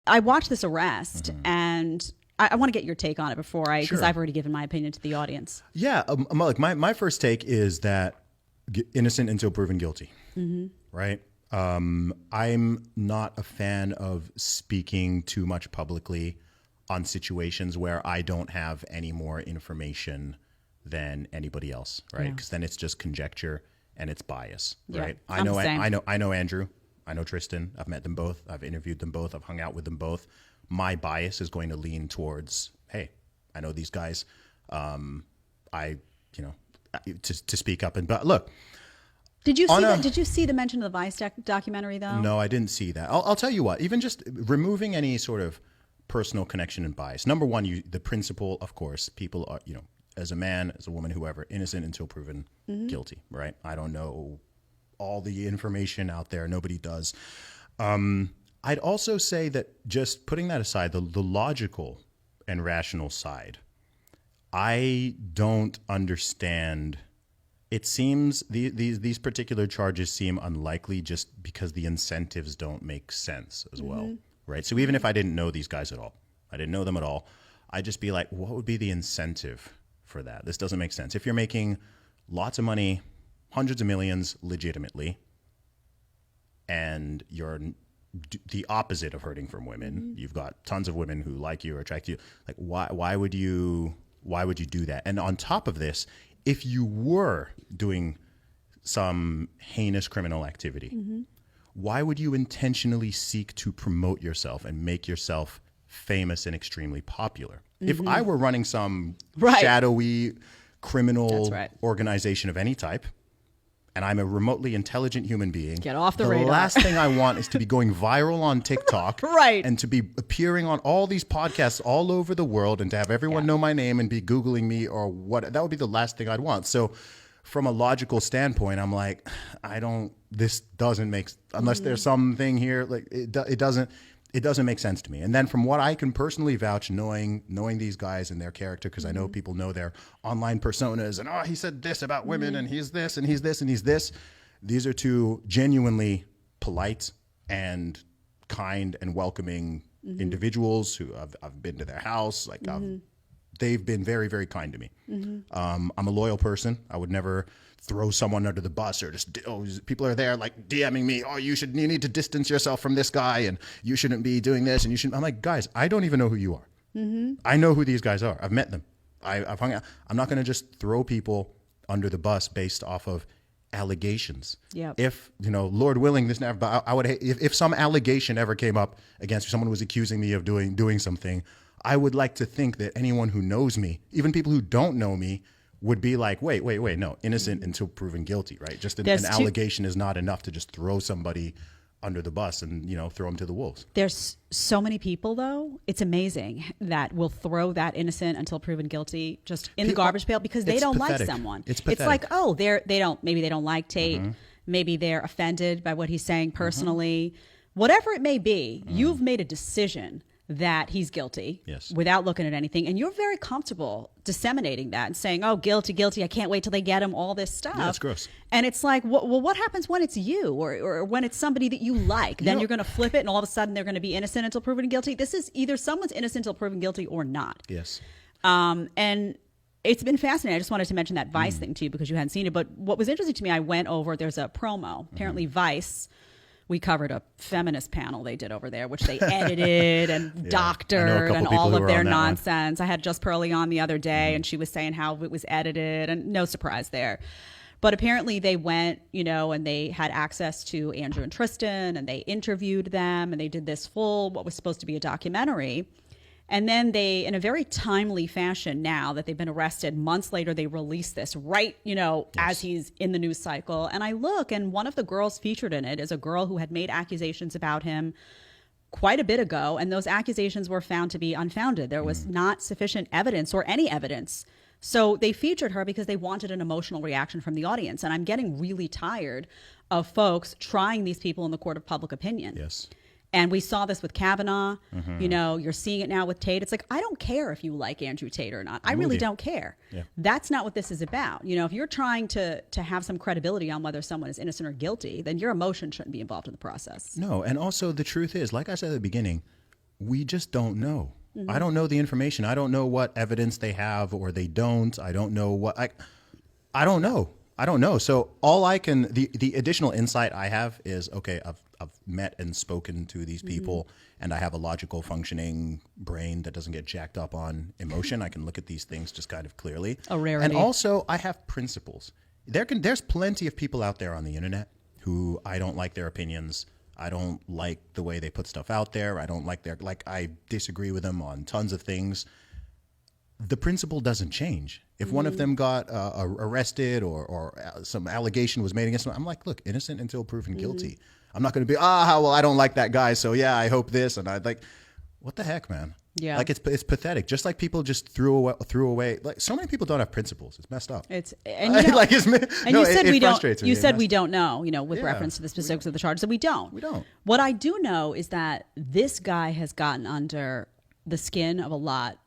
I watched this arrest, and I want to get your take on it before because Sure. I've already given my opinion to the audience. Yeah, like my first take is that innocent until proven guilty, right? I'm not a fan of speaking too much publicly on situations where I don't have any more information than anybody else, right? Because then it's just conjecture and it's bias, right? I'm the same. I know Andrew, I know Tristan. I've met them both. I've interviewed them both. I've hung out with them both. My bias is going to lean towards, hey, I know these guys. To speak up but look. Did you see that? Did you see the mention of the Vice documentary though? No, I didn't see that. I'll tell you what. Even just removing any sort of personal connection and bias. Number one, the principle, of course, people are, as a man, as a woman, whoever, innocent until proven guilty, right? I don't know all the information out there. Nobody does. I'd also say that just putting that aside, the logical and rational side, I don't understand. It seems these particular charges seem unlikely just because the incentives don't make sense as well, right? So even if I didn't know these guys at all, I didn't know them at all, I'd just be like, what would be the incentive for that? This doesn't make sense. If you're making lots of money, hundreds of millions legitimately, and you're the opposite of hurting from women, you've got tons of women who like you or attract you, like why would you do that? And on top of this, if you were doing some heinous criminal activity, why would you intentionally seek to promote yourself and make yourself famous and extremely popular? If I were running some shadowy criminal organization of any type, and I'm a remotely intelligent human being, get off the radar. The last thing I want is to be going viral on TikTok, and to be appearing on all these podcasts all over the world, and to have everyone know my name and be Googling me or what. That would be the last thing I'd want. So from a logical standpoint, I'm like, this doesn't make, unless there's something here, like it doesn't make sense to me. And then from what I can personally vouch, knowing these guys and their character, because I know people know their online personas, and he said this about women, and he's this, and he's this, and he's this. These are two genuinely polite and kind and welcoming individuals who I've been to their house. Like they've been very, very kind to me. I'm a loyal person. I would never throw someone under the bus or just, people are there like DMing me, you need to distance yourself from this guy, and you shouldn't be doing this, and you shouldn't. I'm like, guys, I don't even know who you are. I know who these guys are. I've met them. I've hung out. I'm not going to just throw people under the bus based off of allegations. If, Lord willing, this never, but I would, if some allegation ever came up against someone was accusing me of doing something, I would like to think that anyone who knows me, even people who don't know me, would be like, wait, no, innocent until proven guilty, right? Just an allegation is not enough to just throw somebody under the bus and, throw them to the wolves. There's so many people, though. It's amazing that will throw that innocent until proven guilty just in the garbage pail because they don't like someone. It's pathetic. It's like, maybe they don't like Tate. Maybe they're offended by what he's saying personally. Whatever it may be, you've made a decision that he's guilty without looking at anything. And you're very comfortable disseminating that and saying, guilty. I can't wait till they get him, all this stuff. Yeah, that's gross. And it's like, well, what happens when it's you or when it's somebody that you like? Then you're going to flip it and all of a sudden they're going to be innocent until proven guilty. This is either someone's innocent until proven guilty or not. Yes. And it's been fascinating. I just wanted to mention that Vice thing to you because you hadn't seen it. But what was interesting to me, I went over, there's a promo. Apparently Vice, we covered a feminist panel they did over there, which they edited and doctored and all of their nonsense. I had Just Pearly on the other day, and she was saying how it was edited, and no surprise there. But apparently they went, and they had access to Andrew and Tristan, and they interviewed them, and they did this full, what was supposed to be a documentary. And then they, in a very timely fashion, now that they've been arrested, months later, they released this right, as he's in the news cycle. And I look, and one of the girls featured in it is a girl who had made accusations about him quite a bit ago. And those accusations were found to be unfounded. There was not sufficient evidence or any evidence. So they featured her because they wanted an emotional reaction from the audience. And I'm getting really tired of folks trying these people in the court of public opinion. Yes. And we saw this with Kavanaugh. You're seeing it now with Tate. It's like, I don't care if you like Andrew Tate or not. I really don't care. That's not what this is about. If you're trying to have some credibility on whether someone is innocent or guilty, then your emotion shouldn't be involved in the process. No. And also the truth is, like I said at the beginning, we just don't know. I don't know the information. I don't know what evidence they have or they don't. I don't know what I don't know. I don't know. So all I can, the additional insight I have is, okay, I've met and spoken to these people and I have a logical functioning brain that doesn't get jacked up on emotion. I can look at these things just kind of clearly. A rarity. And also I have principles. There's plenty of people out there on the internet who I don't like their opinions. I don't like the way they put stuff out there. I don't like I disagree with them on tons of things. The principle doesn't change. If one of them got arrested or some allegation was made against them, I'm like, look, innocent until proven guilty. I'm not going to be, well, I don't like that guy, so yeah, I hope this. And I'd like, what the heck, man? Yeah. Like, it's pathetic. Just like people just threw away. Like, so many people don't have principles. It's messed up. You said we don't. You said we don't know. With Yeah, reference to the specifics of the charges, and we don't. We don't. What I do know is that this guy has gotten under the skin of a lot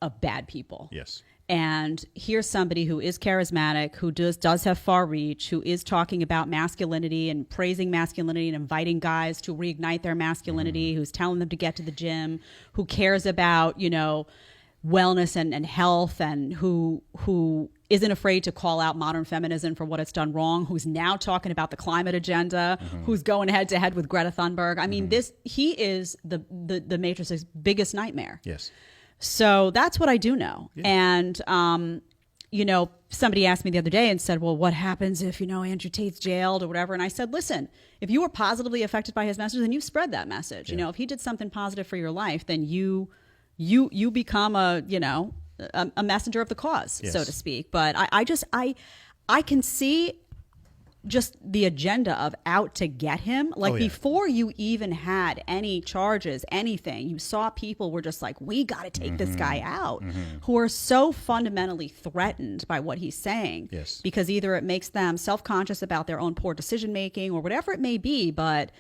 of bad people. Yes. And here's somebody who is charismatic, who does have far reach, who is talking about masculinity and praising masculinity and inviting guys to reignite their masculinity, who's telling them to get to the gym, who cares about, wellness and health, and who isn't afraid to call out modern feminism for what it's done wrong, who's now talking about the climate agenda, who's going head to head with Greta Thunberg. I mean, he is the Matrix's biggest nightmare. Yes. So that's what I do know. Yeah. And, somebody asked me the other day and said, well, what happens if, Andrew Tate's jailed or whatever? And I said, listen, if you were positively affected by his message, then you spread that message. Yeah. If he did something positive for your life, then you become a messenger of the cause, yes, so to speak. But I can see just the agenda of out to get him. Before you even had any charges, anything, you saw people were just like, we got to take this guy out, who are so fundamentally threatened by what he's saying. Yes. Because either it makes them self-conscious about their own poor decision making or whatever it may be, but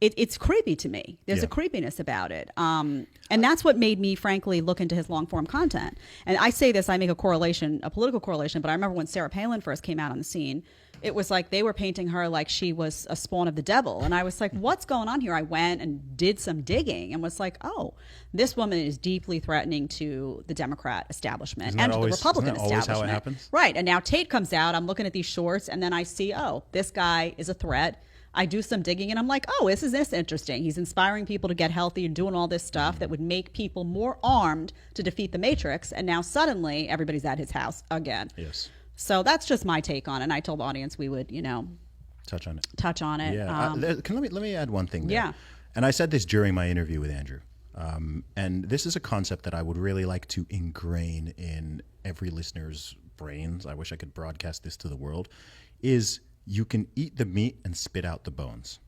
it's creepy to me. There's a creepiness about it. And that's what made me, frankly, look into his long form content. And I say this, I make a political correlation, but I remember when Sarah Palin first came out on the scene, it was like they were painting her like she was a spawn of the devil. And I was like, what's going on here? I went and did some digging and was like, oh, this woman is deeply threatening to the Democrat establishment and to the Republican establishment. How it happens? Right. And now Tate comes out. I'm looking at these shorts and then I see, oh, this guy is a threat. I do some digging and I'm like, oh, isn't this interesting? He's inspiring people to get healthy and doing all this stuff that would make people more armed to defeat the Matrix. And now suddenly everybody's at his house again. Yes. So that's just my take on it. And I told the audience we would, touch on it. Yeah. Let me add one thing there. Yeah. And I said this during my interview with Andrew. And this is a concept that I would really like to ingrain in every listener's brains. I wish I could broadcast this to the world. Is you can eat the meat and spit out the bones.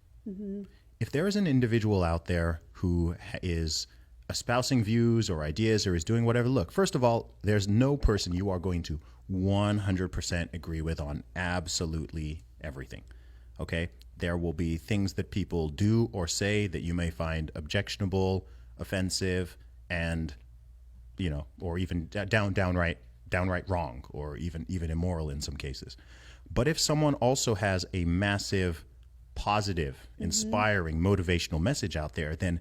If there is an individual out there who is espousing views or ideas or is doing whatever, look, first of all, there's no person you are going to 100% agree with on absolutely everything. Okay? There will be things that people do or say that you may find objectionable, offensive, and, or even downright wrong, or even immoral in some cases. But if someone also has a massive, positive, inspiring, motivational message out there, then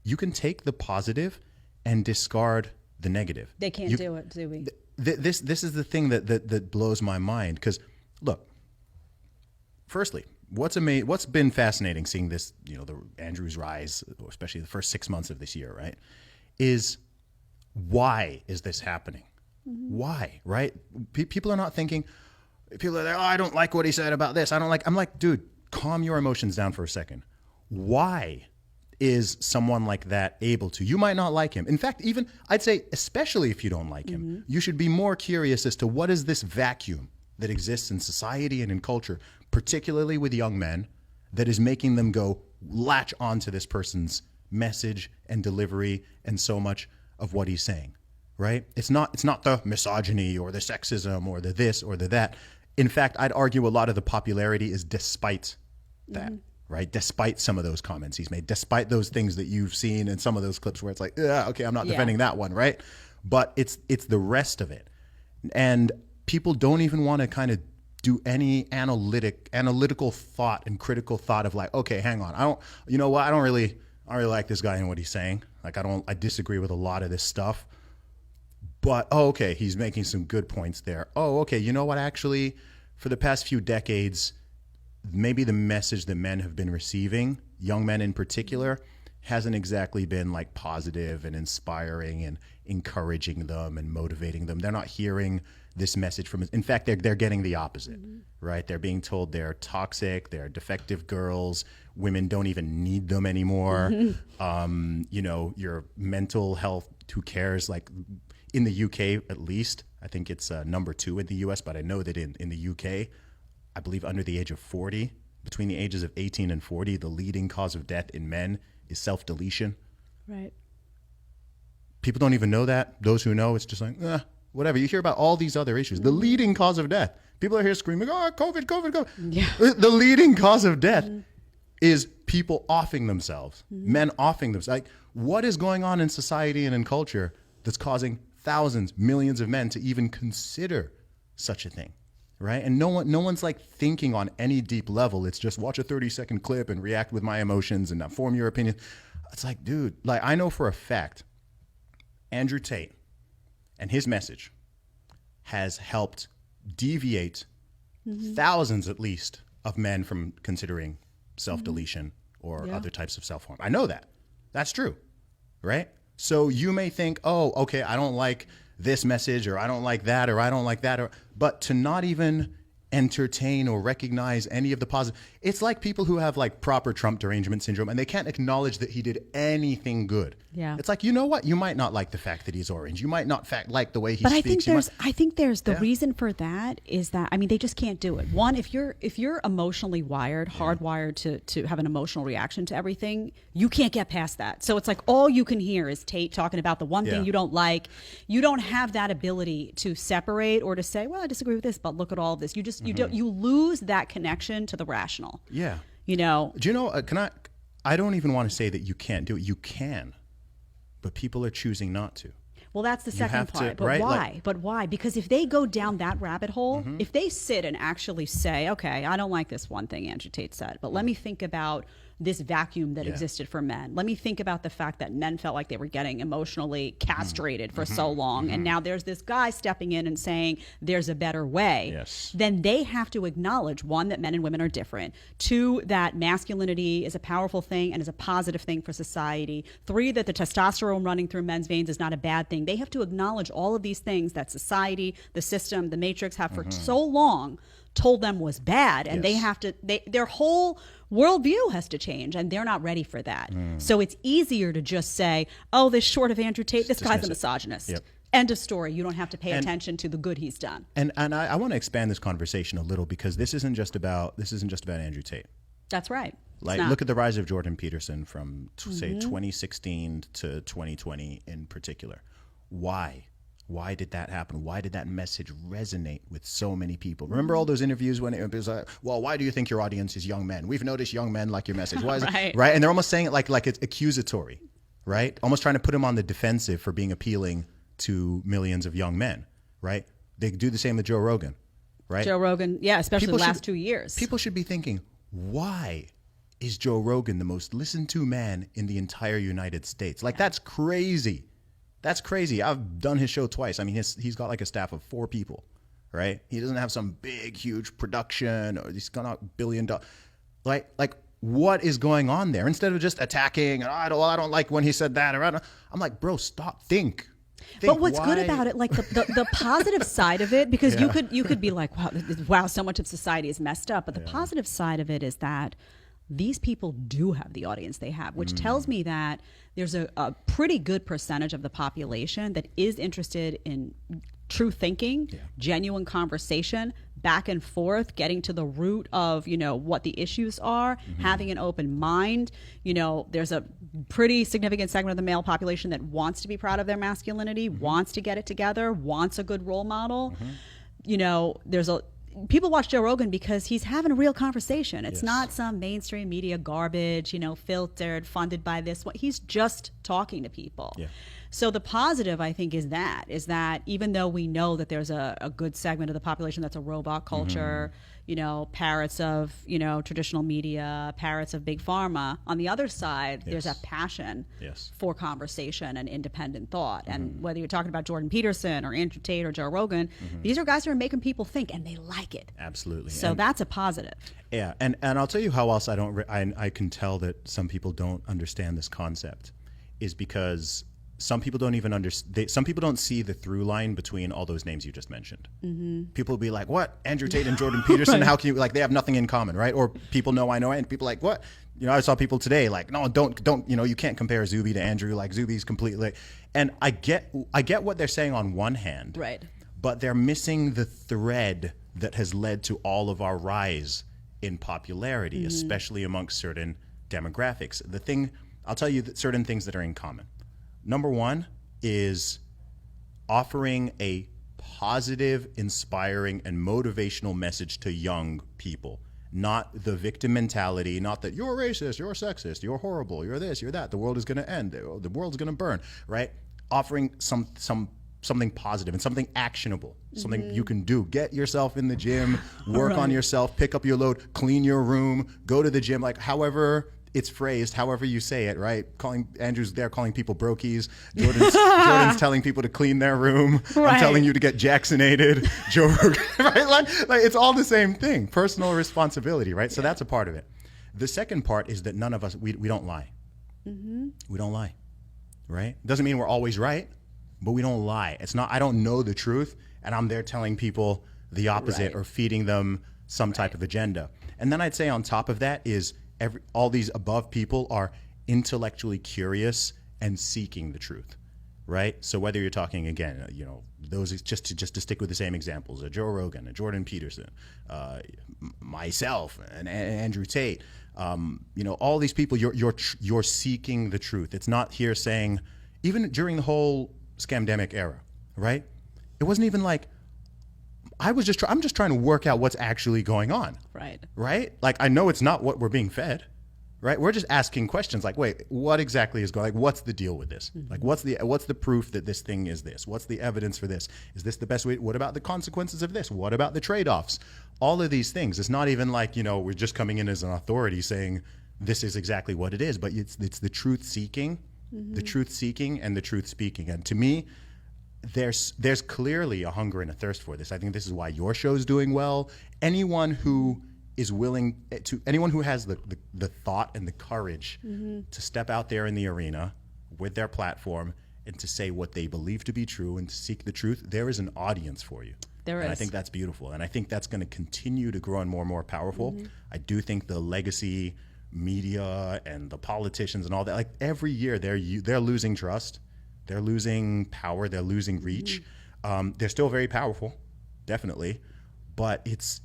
you can take the positive and discard the negative. They can't do it, do we? This is the thing that blows my mind. Because, look, firstly, what's been fascinating seeing this, the Andrew's rise, especially the first 6 months of this year, right, is why is this happening? Why, right? People are not thinking, people are like, oh, I don't like what he said about this. I'm like, dude, calm your emotions down for a second. Why is someone like that able to? You might not like him. In fact, even I'd say, especially if you don't like him, you should be more curious as to what is this vacuum that exists in society and in culture, particularly with young men, that is making them go latch onto this person's message and delivery and so much of what he's saying, right? It's not the misogyny or the sexism or the this or the that. In fact, I'd argue a lot of the popularity is despite that. Right? Despite some of those comments he's made, despite those things that you've seen in some of those clips where it's like, yeah, okay, I'm not defending that one, right? But it's the rest of it. And people don't even want to kind of do any analytical thought and critical thought of like, okay, hang on. I don't I don't really like this guy and what he's saying. Like, I disagree with a lot of this stuff. But, oh, okay, he's making some good points there. Oh, okay, you know what? Actually, for the past few decades, maybe the message that men have been receiving, young men in particular, hasn't exactly been like positive and inspiring and encouraging them and motivating them. They're not hearing this message from, in fact, they're getting the opposite, right? They're being told they're toxic, they're defective girls, women don't even need them anymore. You know, your mental health, who cares? Like in the UK, at least, I think it's number 2 in the US, but I know that in the UK, I believe under the age of 40, between the ages of 18 and 40, the leading cause of death in men is self-deletion. Right. People don't even know that. Those who know, it's just like, whatever. You hear about all these other issues. The leading cause of death. People are here screaming, oh, COVID, COVID, COVID. Yeah. The leading cause of death is people offing themselves, men offing themselves. Like, what is going on in society and in culture that's causing thousands, millions of men to even consider such a thing? Right? And no one's like thinking on any deep level. It's just watch a 30-second clip and react with my emotions and not form your opinion. It's like, dude, like I know for a fact, Andrew Tate and his message has helped deviate thousands at least of men from considering self-deletion or other types of self-harm. I know that. That's true. Right? So you may think, oh, okay, I don't like this message, or I don't like that, or I don't like that, but to not even entertain or recognize any of the positive. It's like people who have like proper Trump derangement syndrome and they can't acknowledge that he did anything good. Yeah. It's like, you know what? You might not like the fact that he's orange. You might not like the way he speaks. I think there's the reason for that is that, I mean, they just can't do it. One, if you're emotionally wired, hardwired to have an emotional reaction to everything, you can't get past that. So it's like all you can hear is Tate talking about the one thing you don't like. You don't have that ability to separate or to say, well, I disagree with this, but look at all of this. You just, you lose that connection to the rational. Yeah. You know? Do you know, I don't even want to say that you can't do it. You can, but people are choosing not to. Well, that's the second part. But right? why? But why? Because if they go down that rabbit hole, if they sit and actually say, okay, I don't like this one thing Andrew Tate said, but let me think about this vacuum that existed for men. Let me think about the fact that men felt like they were getting emotionally castrated for so long. And now there's this guy stepping in and saying there's a better way. Yes. Then they have to acknowledge, one, that men and women are different. Two, that masculinity is a powerful thing and is a positive thing for society. Three, that the testosterone running through men's veins is not a bad thing. They have to acknowledge all of these things that society, the system, the matrix have for so long told them was bad, and they have to, their whole worldview has to change, and they're not ready for that. So it's easier to just say, oh, this short of Andrew Tate, this guy's a misogynist. End of story. You don't have to pay attention to the good he's done. And I want to expand this conversation a little, because this isn't just about Andrew Tate. That's right. Like, look at the rise of Jordan Peterson from say 2016 to 2020 in particular. Why did that happen? Why did that message resonate with so many people? Remember all those interviews when it was like, well, why do you think your audience is young men? We've noticed young men like your message. Why is it? Right? And they're almost saying it like it's accusatory, right? Almost trying to put him on the defensive for being appealing to millions of young men, right? They do the same with Joe Rogan, right? Joe Rogan, especially the last 2 years. People should be thinking, why is Joe Rogan the most listened to man in the entire United States? Like, that's crazy. That's crazy. I've done his show twice. I mean, he's got like a staff of 4 people, right? He doesn't have some big, huge production, or he's got $1 billion. Like what is going on there? Instead of just attacking, I don't like when he said that, or I'm like, bro, stop, think. But what's good about it, like the positive side of it, because you could be like, wow, so much of society is messed up. But the positive side of it is that these people do have the audience they have, which tells me that there's a pretty good percentage of the population that is interested in true thinking, genuine conversation, back and forth, getting to the root of, what the issues are, having an open mind. There's a pretty significant segment of the male population that wants to be proud of their masculinity, wants to get it together, wants a good role model. people watch Joe Rogan because he's having a real conversation. It's Yes. not some mainstream media garbage, filtered, funded by this. He's just talking to people. Yeah. So the positive, I think, is that even though we know that there's a good segment of the population that's a robot culture, parrots of, traditional media, parrots of big pharma, on the other side, there's a passion for conversation and independent thought. And whether you're talking about Jordan Peterson or Andrew Tate or Joe Rogan, these are guys who are making people think, and they like it. Absolutely. So that's a positive. Yeah. And I'll tell you how else I can tell that some people don't understand this concept is because some people don't even understand. Some people don't see the through line between all those names you just mentioned. People will be like, "What? Andrew Tate and Jordan Peterson? How can you they have nothing in common, right?" Or people know I know, and people are like, "What?" I saw people today like, "No, don't. You can't compare Zuby to Andrew. Like Zuby's completely." And I get what they're saying on one hand, right? But they're missing the thread that has led to all of our rise in popularity, especially amongst certain demographics. I'll tell you certain things that are in common. Number one is offering a positive, inspiring, and motivational message to young people. Not the victim mentality, not that you're racist, you're sexist, you're horrible, you're this, you're that, the world is going to end, the world's going to burn, right? Offering something positive and something actionable, something you can do. Get yourself in the gym, work on yourself, pick up your load, clean your room, go to the gym, however it's phrased, however you say it, right? Andrew's there calling people brokies. Jordan's telling people to clean their room. Right. I'm telling you to get Jacksonated. Joe Rogan, right? Like it's all the same thing. Personal responsibility, right? So that's a part of it. The second part is that none of us, we don't lie. We don't lie, right? Doesn't mean we're always right, but we don't lie. It's not, I don't know the truth, and I'm there telling people the opposite or feeding them some type of agenda. And then I'd say on top of that is all these above people are intellectually curious and seeking the truth, right? So whether you're talking again, those just to stick with the same examples, a Joe Rogan, a Jordan Peterson, myself, and Andrew Tate, all these people, you're seeking the truth. It's not here saying, even during the whole scamdemic era, right? It wasn't even like, I'm just trying to work out what's actually going on. Right? Like, I know it's not what we're being fed, right? We're just asking questions like, wait, what exactly is going on? Like, what's the deal with this? Like, what's the proof that this thing is this? What's the evidence for this? Is this the best way? What about the consequences of this? What about the trade-offs? All of these things. It's not even like, we're just coming in as an authority saying this is exactly what it is, but it's the truth seeking, the truth seeking and the truth speaking. And to me, there's clearly a hunger and a thirst for this. I think this is why your show's doing well. Anyone who is willing to, anyone who has the thought and the courage to step out there in the arena with their platform and to say what they believe to be true and to seek the truth, there is an audience for you. There is. And I think that's beautiful. And I think that's going to continue to grow and more powerful. I do think the legacy media and the politicians and all that, like every year they're losing trust. They're losing power. They're losing reach. They're still very powerful, definitely, but it's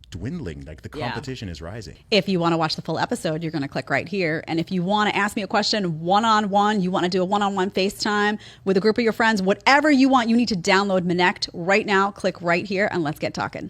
dwindling. Like the competition is rising. If you want to watch the full episode, you're going to click right here. And if you want to ask me a question one-on-one, you want to do a one-on-one FaceTime with a group of your friends, whatever you want, you need to download Connect right now. Click right here and let's get talking.